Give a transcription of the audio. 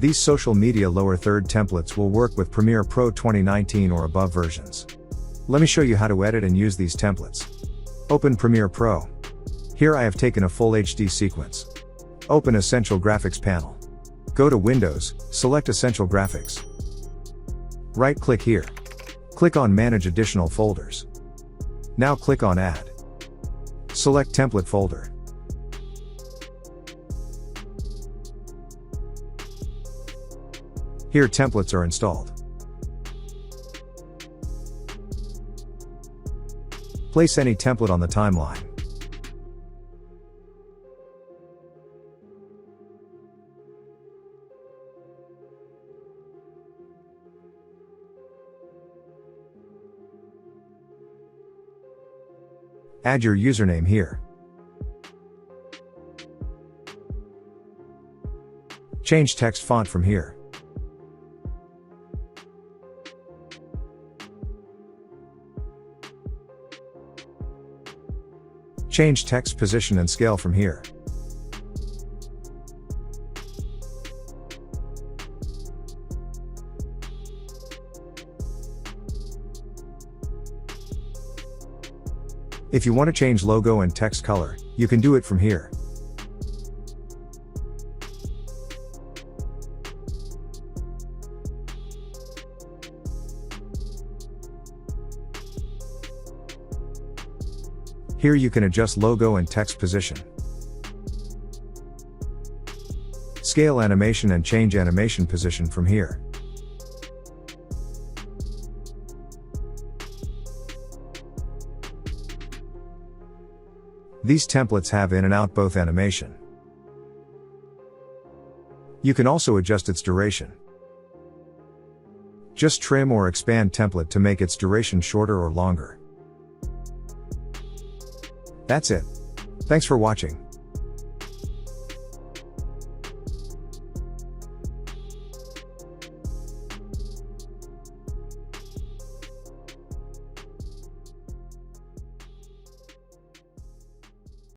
These social media lower third templates will work with Premiere Pro 2019 or above versions. Let me show you how to edit and use these templates. Open Premiere Pro. Here I have taken a full HD sequence. Open Essential Graphics panel. Go to Windows, select Essential Graphics. Right-click here. Click on Manage Additional Folders. Now click on Add. Select Template folder. Here templates are installed. Place any template on the timeline. Add your username here. Change text font from here. Change text position and scale from here. If you want to change logo and text color, you can do it from here. Here you can adjust logo and text position. Scale animation and change animation position from here. These templates have in and out both animation. You can also adjust its duration. Just trim or expand template to make its duration shorter or longer. That's it. Thanks for watching.